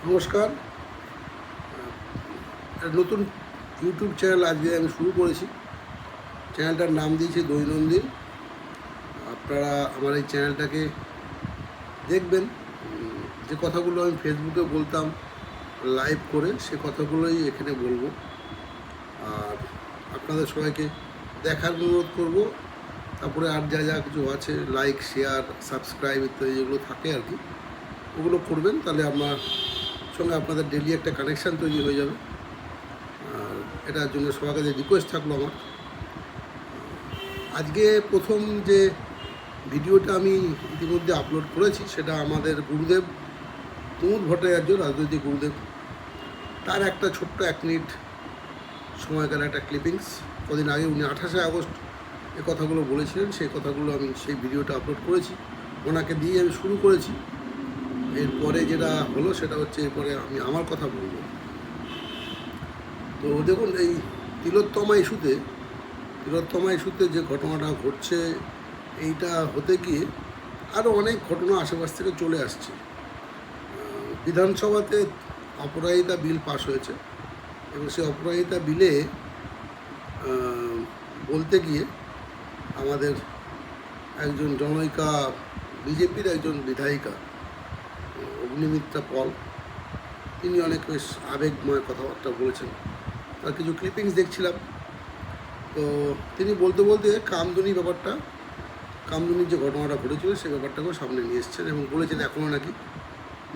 নমস্কার। একটা নতুন ইউটিউব চ্যানেল আজকে আমি শুরু করেছি। চ্যানেলটার নাম দিয়েছি দৈনন্দিন। আপনারা আমার এই চ্যানেলটাকে দেখবেন। যে কথাগুলো আমি ফেসবুকে বলতাম লাইভ করে, সে কথাগুলোই এখানে বলবো। আর আপনাদের সবাইকে দেখার অনুরোধ করব। তারপরে আর যা যা কিছু আছে, লাইক, শেয়ার, সাবস্ক্রাইব ইত্যাদি যেগুলো থাকে আর কি, ওগুলো করবেন। তাহলে আমার সঙ্গে আপনাদের ডেলি একটা কানেকশান তৈরি হয়ে যাবে। আর এটার জন্য সবার কাছে রিকোয়েস্ট থাকলো আমার। আজকে প্রথম যে ভিডিওটা আমি ইতিমধ্যে আপলোড করেছি, সেটা আমাদের গুরুদেব প্রমোদ ভট্টাচার্য, রাজনৈতিক গুরুদেব, তার একটা ছোট্ট 1 মিনিট সময়কার একটা ক্লিপিংস। কদিন আগে উনি 28শে আগস্ট এ কথাগুলো বলেছিলেন, সেই কথাগুলো আমি সেই ভিডিওটা আপলোড করেছি। ওনাকে দিয়ে আমি শুরু করেছি। এরপরে যেটা হলো সেটা হচ্ছে, এরপরে আমি আমার কথা বলবো। তো দেখুন, এই তিলোত্তমা ইস্যুতে যে ঘটনাটা ঘটছে, এইটা হতে গিয়ে আরও অনেক ঘটনা আশেপাশ থেকে চলে আসছে। বিধানসভাতে অপরাজিতা বিল পাস হয়েছে এবং সেই অপরাজিতা বিলে বলতে গিয়ে আমাদের একজন জনৈকা বিজেপির একজন বিধায়িকা অগ্নিমিত্রা পল, তিনি অনেক বেশ আবেগময় কথাবার্তা বলেছেন। তার কিছু ক্লিপিংস দেখছিলাম। তো তিনি বলতে বলতে কামদুনির যে ঘটনাটা ঘটেছিল সেই ব্যাপারটাকেও সামনে নিয়ে এসেছেন এবং বলেছেন এখনও নাকি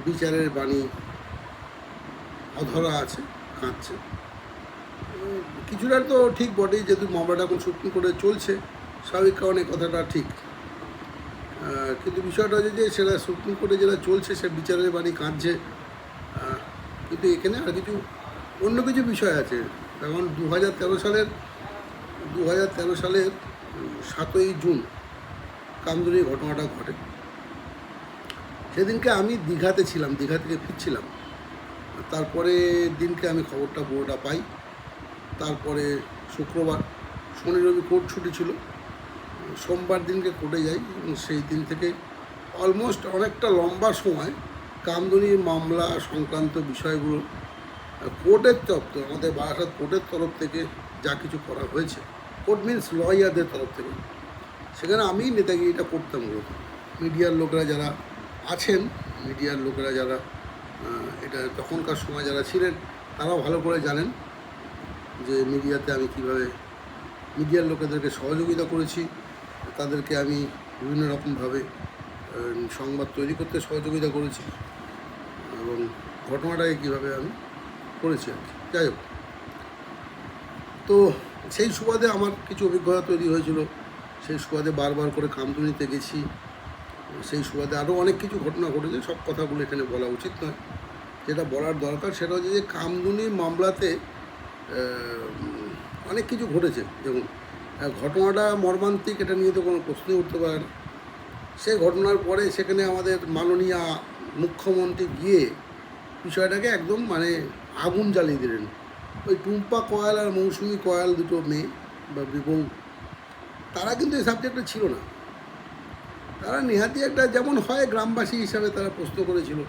বিচারের বাণী অধরা আছে, কাঁদছে। কিছুটা তো ঠিক বটেই, যেহেতু মামলাটা এখন সুপ্রিম কোর্টে চলছে, স্বাভাবিক কারণে কথাটা ঠিক। কিন্তু বিষয়টা হচ্ছে যে সেটা সুপ্রিম কোর্টে যেটা চলছে, সে বিচারের বাণী কাঁদছে। কিন্তু এখানে আর অন্য কিছু বিষয় আছে। যেমন 2013 সালের 7ই জুন কামদুনির ঘটনাটা ঘটে। সেদিনকে আমি দীঘাতে ছিলাম, দীঘা থেকে ফিরছিলাম। তারপরে দিনকে আমি খবরটা পুরোটা পাই। তারপরে শুক্রবার, শনি রবি কোর্ট ছুটি ছিল, সোমবার দিনকে কোর্টে যাই এবং সেই দিন থেকে অলমোস্ট অনেকটা লম্বা সময় কামদুনির মামলা সংক্রান্ত বিষয়গুলো কোর্টের আমাদের বারাসাত কোর্টের তরফ থেকে যা কিছু করা হয়েছে, কোর্ট মিনস লয়ারদের তরফ থেকে, সেখানে আমি নেতাগিরিটা করতাম মূলত। মিডিয়ার লোকেরা যারা আছেন, যারা এটা তখনকার সময় যারা ছিলেন, তারাও ভালো করে জানেন যে মিডিয়াতে আমি কীভাবে মিডিয়ার লোকেদেরকে সহযোগিতা করেছি। তাদেরকে আমি বিভিন্ন রকমভাবে সংবাদ তৈরি করতে সহযোগিতা করেছি এবং ঘটনাটাকে কীভাবে আমি করেছি আর কি। যাই হোক, তো সেই সুবাদে আমার কিছু অভিজ্ঞতা তৈরি হয়েছিল। সেই সুবাদে বারবার করে কামদুনিতে গেছি। সেই সুবাদে আরও অনেক কিছু ঘটনা ঘটেছে, সব কথাগুলো এখানে বলা উচিত নয়। যেটা বলার দরকার সেটা হচ্ছে যে কামদুনি মামলাতে অনেক কিছু ঘটেছে। দেখুন, ঘটনাটা মর্মান্তিক, এটা নিয়ে তো কোনো প্রশ্নই উঠতে পারে না। সেই ঘটনার পরে সেখানে আমাদের মাননীয় মুখ্যমন্ত্রী গিয়ে বিষয়টাকে একদম আগুন জ্বালিয়ে দিলেন। ওই টুম্পা কয়াল আর মৌসুমি কয়াল, দুটো মেয়ে বা বউ, তারা কিন্তু এই সাবজেক্টটা ছিল না। তারা নেহাতি একটা, যেমন হয় গ্রামবাসী হিসাবে তারা প্রশ্ন করেছিল,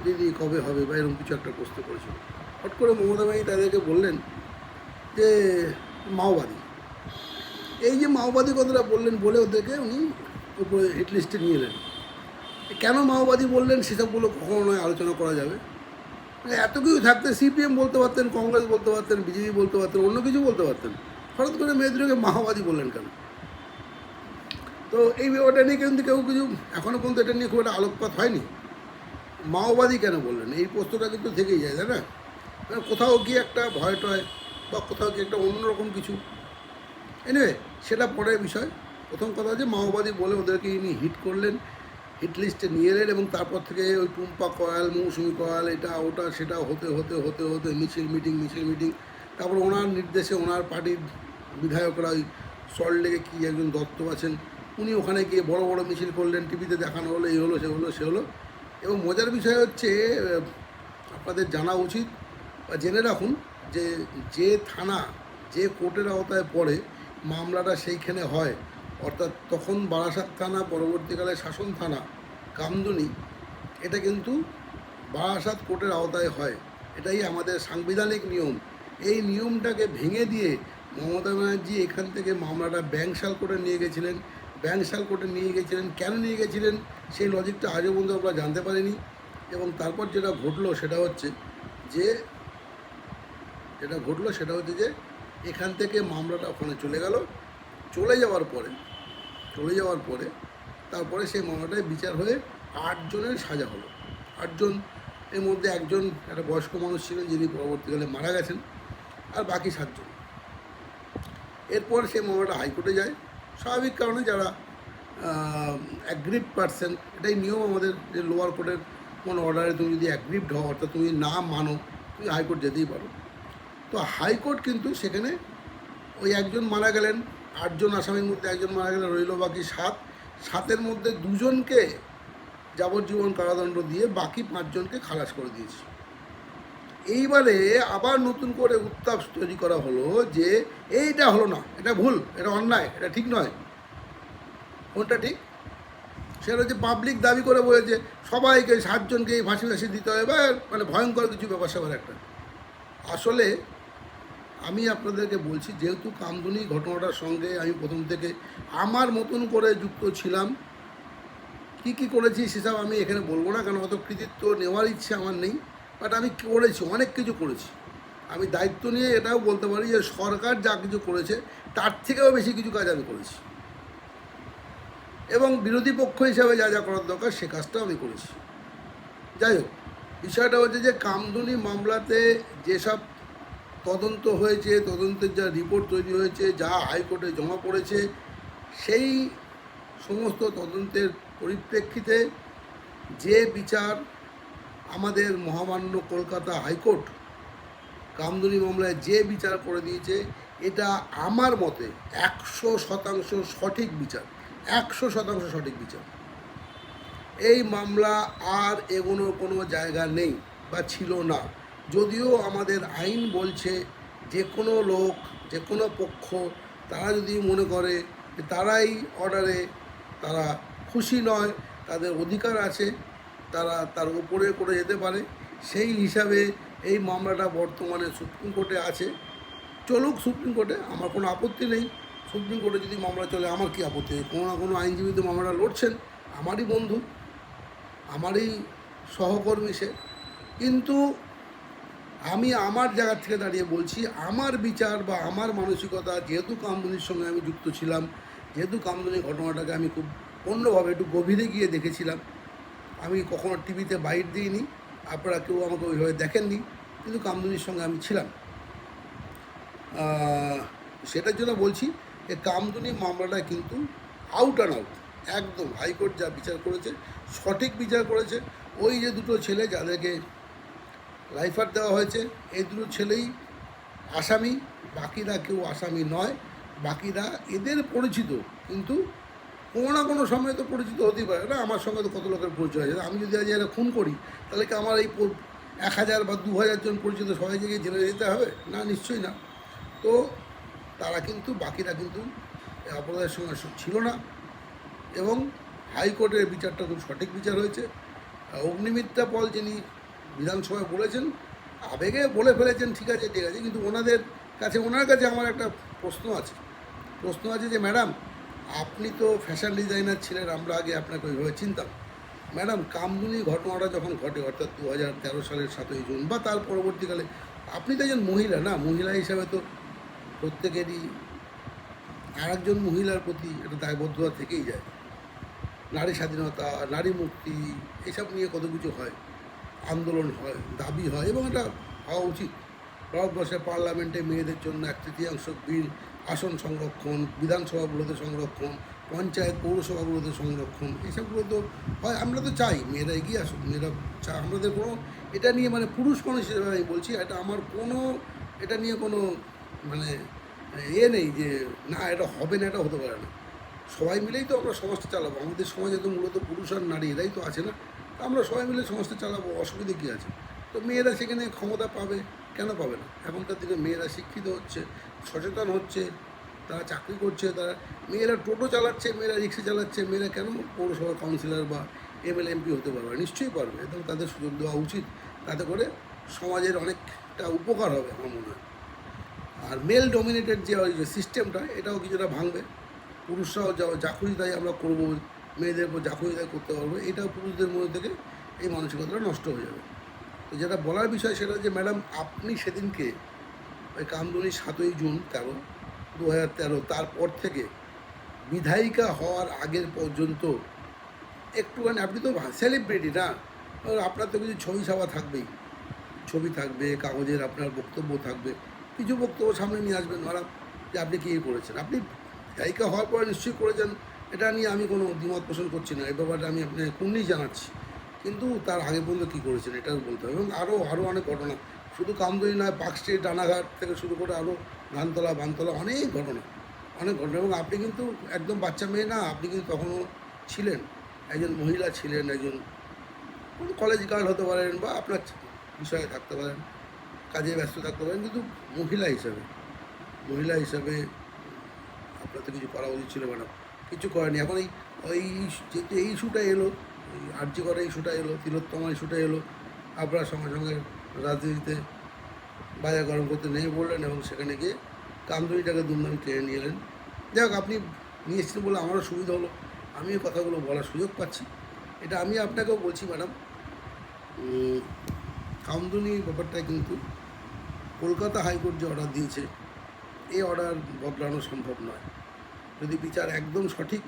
দিদি কবে হবে বা এরকম কিছু একটা প্রশ্ন করেছিল। হট করে মমতা ভাই তাদেরকে বললেন যে মাওবাদী। এই যে মাওবাদী কথাটা বললেন, বলে ওদেরকে উনি উপরে হিট লিস্টে নিয়ে এলেন। কেন মাওবাদী বললেন সেসবগুলো কখনো নয় আলোচনা করা যাবে। এত কিছু থাকতে সিপিএম বলতে পারতেন, কংগ্রেস বলতে পারতেন, বিজেপি বলতে পারতেন, অন্য কিছু বলতে পারতেন। হঠাৎ করে মেয়েদেরকে মাওবাদী বললেন কেন? তো এই ব্যাপারটা নিয়ে কিন্তু কেউ কিছু এখনও পর্যন্ত এটা নিয়ে খুব একটা আলোকপাত হয়নি। মাওবাদী কেন বললেন, এই প্রশ্নটা কিন্তু থেকেই যায়, তাই না? কোথাও গিয়ে একটা ভয় টয় বা কোথাও গিয়ে একটা অন্যরকম কিছু। এনিওয়ে, সেটা পরের বিষয়। প্রথম কথা হচ্ছে মাওবাদী বলে ওদেরকে ইনি হিট করলেন, হিট লিস্টে নিয়ে এলেন এবং তারপর থেকে ওই টুম্পা কয়াল, মৌসুমি কয়াল, এটা ওটা সেটা হতে হতে হতে হতে মিছিল মিটিং। তারপর ওনার নির্দেশে ওনার পার্টির বিধায়করা ওই সল্টলেকে কি একজন দত্ত আছেন, উনি ওখানে গিয়ে বড় বড় মিছিল করলেন, টিভিতে দেখানো হলো, এই হলো সে হলো। এবং মজার বিষয় হচ্ছে, আপনাদের জানা উচিত বা জেনে রাখুন যে যে থানা, যে কোর্টের আওতায় পড়ে মামলাটা সেইখানে হয়, অর্থাৎ তখন বারাসাত থানা, পরবর্তীকালে শাসন থানা কামদুনি, এটা কিন্তু বারাসাত কোর্টের আওতায় হয়, এটাই আমাদের সাংবিধানিক নিয়ম। এই নিয়মটাকে ভেঙে দিয়ে মমতা ব্যানার্জি এখান থেকে মামলাটা ব্যাংশাল কোর্টে নিয়ে গেছিলেন। ব্যাংশাল কোর্টে নিয়ে গেছিলেন, কেন নিয়ে গেছিলেন সেই লজিকটা আজও পর্যন্ত আমরা জানতে পারিনি। এবং তারপর যেটা ঘটলো সেটা হচ্ছে যে যে এখান থেকে মামলাটা ওখানে চলে গেল। চলে যাওয়ার পরে তারপরে সেই মামলাটায় বিচার হয়ে 8 জনের সাজা হলো। 8 জন, এর মধ্যে একজন একটা বয়স্ক মানুষ ছিলেন যিনি পরবর্তীকালে মারা গেছেন, আর বাকি 7 জন। এরপর সেই মামলাটা হাইকোর্টে যায়। স্বাভাবিক কারণে যারা অ্যাগ্রিড পারসন, এটাই নিয়ম আমাদের, যে লোয়ার কোর্টের কোনো অর্ডারে তুমি যদি অ্যাগ্রিড হও, অর্থাৎ তুমি না মানো, তুমি হাইকোর্ট যেতেই পারো। তো হাইকোর্ট কিন্তু সেখানে ওই একজন মারা গেলেন, 8 জন আসামির মধ্যে একজন মারা গেলেন, রইল বাকি 7। 7-এর মধ্যে 2 জনকে যাবজ্জীবন কারাদণ্ড দিয়ে বাকি 5 জনকে খালাস করে দিয়েছে। এইবারে আবার নতুন করে উত্তাপ তৈরি করা হলো যে এইটা হলো না, এটা ভুল, এটা অন্যায়, এটা ঠিক নয়। কোনটা ঠিক? সেটা হচ্ছে পাবলিক দাবি করে বলেছে সবাইকে 7 জনকে ফাঁসি দিতে হবে, বা মানে ভয়ঙ্কর কিছু ব্যাপার স্যাপার একটা। আসলে আমি আপনাদেরকে বলছি, যেহেতু কামদুনি ঘটনাটার সঙ্গে আমি প্রথম থেকে আমার মতন করে যুক্ত ছিলাম, কী করেছি সেসব আমি এখানে বলবো না, কারণ অত কৃতিত্ব নেওয়ার ইচ্ছে আমার নেই। বাট আমি করেছি, অনেক কিছু করেছি। আমি দায়িত্ব নিয়ে এটাও বলতে পারি যে সরকার যা কিছু করেছে তার থেকেও বেশি কিছু কাজ আমি করেছি, এবং বিরোধী পক্ষ হিসাবে যা যা করার দরকার সে কাজটাও আমি করেছি। যাই হোক, বিষয়টা হচ্ছে যে কামদুনি মামলাতে যেসব তদন্ত হয়েছে, তদন্তের যা রিপোর্ট তৈরি হয়েছে, যা হাইকোর্টে জমা পড়েছে, সেই সমস্ত তদন্তের পরিপ্রেক্ষিতে যে বিচার আমাদের মহামান্য কলকাতা হাইকোর্ট কামদুনি মামলায় যে বিচার করে দিয়েছে, এটা আমার মতে 100% সঠিক বিচার। 100% সঠিক বিচার। এই মামলা আর এগোনোর কোনো জায়গা নেই বা ছিল না। যদিও আমাদের আইন বলছে যে কোনো লোক, যে কোনো পক্ষ, তারা যদি মনে করে যে তারাই অর্ডারে তারা খুশি নয়, তাদের অধিকার আছে, তারা তার উপরে করে যেতে পারে। সেই হিসাবে এই মামলাটা বর্তমানে সুপ্রিম কোর্টে আছে। চলুক সুপ্রিম কোর্টে, আমার কোনো আপত্তি নেই। সুপ্রিম কোর্টে যদি মামলা চলে আমার কী আপত্তি? কোনো না কোনো আইনজীবী তো মামলাটা লড়ছেন, আমারই বন্ধু, আমারই সহকর্মী সে। কিন্তু আমি আমার জায়গা থেকে দাঁড়িয়ে বলছি, আমার বিচার বা আমার মানসিকতা, যেহেতু কামদুনির সঙ্গে আমি যুক্ত ছিলাম, যেহেতু কামদুনি ঘটনাটাকে আমি খুব অন্যভাবে একটু গভীরে গিয়ে দেখেছিলাম, আমি কখনো টিভিতে বাইট দিইনি, আপনারা কেউ আমাকে ওইভাবে দেখেননি, কিন্তু কামদুনির সঙ্গে আমি ছিলাম। সেটার জন্য বলছি যে কামদুনি মামলাটা কিন্তু আউট অ্যান্ড আউট, একদম হাইকোর্ট যা বিচার করেছে সঠিক বিচার করেছে। ওই যে 2 ছেলে যাদেরকে লাইফার দেওয়া হয়েছে, এই 2 ছেলেই আসামি, বাকিরা কেউ আসামি নয়। বাকিরা এদের পরিচিত, কিন্তু কোনো না কোনো সময় তো পরিচিত হতেই পারে না। আমার সঙ্গে তো কত লোকের পরিচয় আছে। আমি যদি আজ এরা খুন করি, তাহলে কি আমার এই 1000 বা 2000 জন পরিচিত সবাই গিয়ে জেলে যেতে হবে? না, নিশ্চয়ই না। তো তারা কিন্তু, বাকিরা কিন্তু অপরাধের সঙ্গে ছিল না, এবং হাইকোর্টের বিচারটা খুব সঠিক বিচার হয়েছে। অগ্নিমিত্রা পল যিনি বিধানসভায় বলেছেন, আবেগে বলে ফেলেছেন, ঠিক আছে, কিন্তু ওনার কাছে আমার একটা প্রশ্ন আছে যে ম্যাডাম, আপনি তো ফ্যাশন ডিজাইনার ছিলেন, আমরা আগে আপনাকে ওইভাবে চিনতাম। ম্যাডাম, কামদুনি ঘটনাটা যখন ঘটে, অর্থাৎ 2013 সালের 7ই জুন বা তার পরবর্তীকালে, আপনি তো একজন মহিলা না, মহিলা হিসাবে তো প্রত্যেকেরই আরেকজন মহিলার প্রতি একটা দায়বদ্ধতা থেকেই যায়। নারী স্বাধীনতা, নারী মুক্তি, এসব নিয়ে কত কিছু হয়, আন্দোলন হয়, দাবি হয়, এবং এটা হওয়া উচিত। ভারতবর্ষের পার্লামেন্টে মেয়েদের জন্য 1/3 বিল, আসন সংরক্ষণ, বিধানসভাগুলোতে সংরক্ষণ, পঞ্চায়েত পৌরসভাগুলোতে সংরক্ষণ, এসবগুলো তো হয়। আমরা তো চাই মেয়েরা এগিয়ে আসুক, মেয়েরা আমাদের কোনো এটা নিয়ে, মানে পুরুষ মানুষ হিসেবে আমি বলছি, এটা নিয়ে কোনো মানে নেই যে না এটা হবে না, এটা হতে পারে না। সবাই মিলেই তো আমরা সমাজটা চালাবো। আমাদের সমাজে তো মূলত পুরুষ আর নারী এরাই তো আছে না, আমরা সবাই মিলে সমাজটা চালাবো, অসুবিধে কী আছে? তো মেয়েরা সেখানে ক্ষমতা পাবে, কেন পাবে না? এখনকার দিনে মেয়েরা শিক্ষিত হচ্ছে, সচেতন হচ্ছে, তারা চাকরি করছে, মেয়েরা টোটো চালাচ্ছে, মেয়েরা রিক্সা চালাচ্ছে, মেয়েরা কেন পৌরসভা কাউন্সিলর বা এমএলএ এমপি হতে পারবে, নিশ্চয়ই পারবে, এবং তাদের সুযোগ দেওয়া উচিত। তাতে করে সমাজের অনেকটা উপকার হবে আমার মনে হয়। আর মেল ডমিনেটেড যে ওই যে সিস্টেমটা, এটাও কিছুটা ভাঙবে। পুরুষরাও যা খুশি তাই আমরা করবো, মেয়েদের উপর যা খুশি তাই করতে পারবো, এটাও পুরুষদের মধ্যে থেকে এই মানসিকতাটা নষ্ট হয়ে যাবে। তো যেটা বলার বিষয় সেটা যে ম্যাডাম, আপনি সেদিনকে ওই কামদুনি 7ই জুন 2013 তারপর থেকে বিধায়িকা হওয়ার আগের পর্যন্ত একটুখানি, আপনি তো সেলিব্রিটি না, আপনার তো কিছু ছবি ছাপা থাকবেই, ছবি থাকবে, কাগজের আপনার বক্তব্য থাকবে, কিছু বক্তব্য সামনে নিয়ে আসবেন ম্যাডাম যে আপনি কী করেছেন। আপনি বিধায়িকা হওয়ার পরে নিশ্চয়ই করেছেন, এটা নিয়ে আমি কোনো দ্বিমত পোষণ করছি না, এই ব্যাপারটা আমি আপনাকে কুর্নিশ জানাচ্ছি। কিন্তু তার আগে পর্যন্ত কী করেছেন এটাও বলতে হবে। এবং আরও অনেক ঘটনা, শুধু কামদুনি নয়, পার্ক স্ট্রিট, রানাঘাট থেকে শুরু করে আরও ধানতলা, বানতলা, অনেক ঘটনা। এবং আপনি কিন্তু একদম বাচ্চা মেয়ে না, আপনি কিন্তু তখনও ছিলেন, একজন মহিলা ছিলেন, একজন কলেজ গার্ল হতে পারেন, বা আপনার বিষয়ে থাকতে পারেন, কাজে ব্যস্ত থাকতে পারেন, কিন্তু মহিলা হিসাবে আপনার তো কিছু করা উচিত ছিল ম্যাডাম, কিছু করেনি। এখন ওই যেহেতু এই ইস্যুটা এলো, এই আর্জি করা ইস্যুটা এলো, তিলোত্তমা ইস্যুটা এলো, আপনার সঙ্গে সঙ্গে রাজনীতিতে বাজার গরম করতে নেমে পড়লেন, এবং সেখানে গিয়ে কামদুনিটাকে দুমদাম টেনে নিয়ে এলেন। যাই হোক, আপনি নিয়ে এসেছেন বলে আমারও সুবিধা হলো, আমিও কথাগুলো বলার সুযোগ পাচ্ছি। এটা আমি আপনাকেও বলছি ম্যাডাম, কামদুনি ব্যাপারটা কিন্তু কলকাতা হাইকোর্ট যে অর্ডার দিয়েছে, এই অর্ডার বদলানো সম্ভব নয়। যদি বিচার একদম সঠিক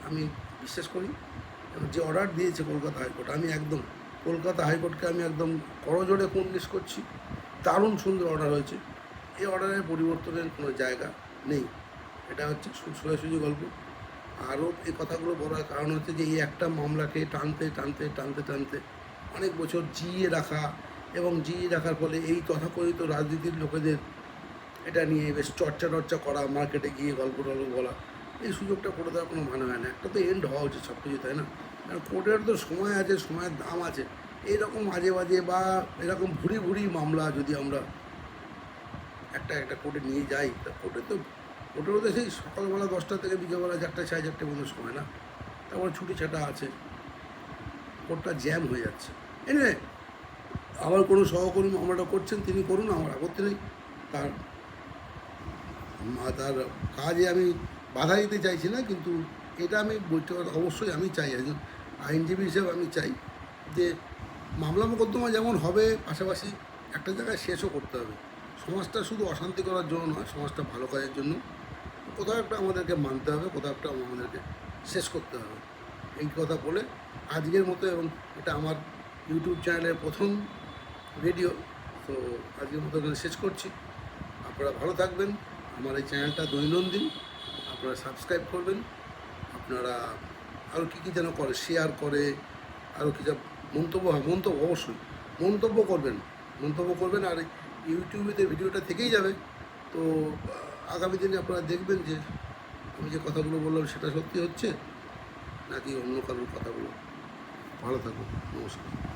আমি বিশ্বাস করি, এবং যে অর্ডার দিয়েছে কলকাতা হাইকোর্ট, আমি একদম কলকাতা হাইকোর্টকে আমি একদম করজোড়ে কুর্নিশ করছি। দারুণ সুন্দর অর্ডার হয়েছে, এই অর্ডারের পরিবর্তনের কোনো জায়গা নেই। এটা হচ্ছে সোজাসুজি গল্প। আরও এই কথাগুলো বলার কারণ হচ্ছে যে এই একটা মামলাকে টানতে টানতে টানতে টানতে অনেক বছর জিইয়ে রাখা, এবং জিইয়ে রাখার ফলে এই তথাকথিত রাজনীতির লোকেদের এটা নিয়ে বেশ চর্চা করা, মার্কেটে গিয়ে গল্প বলা, এই সুযোগটা করে দেওয়ার কোনো মানে হয় না। একটা তো এন্ড হওয়া উচিত সব কিছু, তাই না? কারণ কোর্টের তো সময় আছে, সময়ের দাম আছে। এইরকম মাঝে মাঝে বা এরকম ভুরি মামলা যদি আমরা একটা কোর্টে নিয়ে যাই, তা কোর্টেরও তো সেই সকালবেলা 10টা থেকে বিকেলবেলা 4টা 4:30 পর্যন্ত সময় না, তারপরে ছুটি ছাটা আছে, কোর্টটা জ্যাম হয়ে যাচ্ছে। এনিওয়ে, আমার কোনো সহকর্মী মামলাটা করছেন, তিনি করুন, আমার আপত্তি নেই। তার তার কাজে আমি বাধা দিতে চাইছি না, কিন্তু এটা আমি বলতে অবশ্যই আমি চাই, একজন আইনজীবী হিসেবে আমি চাই যে মামলা মোকদ্দমা যেমন হবে, পাশাপাশি একটা জায়গায় শেষও করতে হবে। সমাজটা শুধু অশান্তি করার জন্য নয়, সমাজটা ভালো কাজের জন্য কোথাও একটা আমাদেরকে মানতে হবে, কোথাও একটা আমাদেরকে শেষ করতে হবে। এই কথা বলে আজকের মতো, এবং এটা আমার ইউটিউব চ্যানেলের প্রথম ভিডিও, তো আজকের মতো এখানে শেষ করছি। আপনারা ভালো থাকবেন, আমার এই চ্যানেলটা দৈনন্দিন আপনারা সাবস্ক্রাইব করবেন। আপনারা আরও কী যেন করে, শেয়ার করে, আরও কী যা মন্তব্য অবশ্যই মন্তব্য করবেন। আর ইউটিউবেতে ভিডিওটা থেকেই যাবে। তো আগামী দিনে আপনারা দেখবেন যে আমি যে কথাগুলো বললাম সেটা সত্যি হচ্ছে নাকি অন্য কারোর কথাগুলো। ভালো থাকুন, নমস্কার।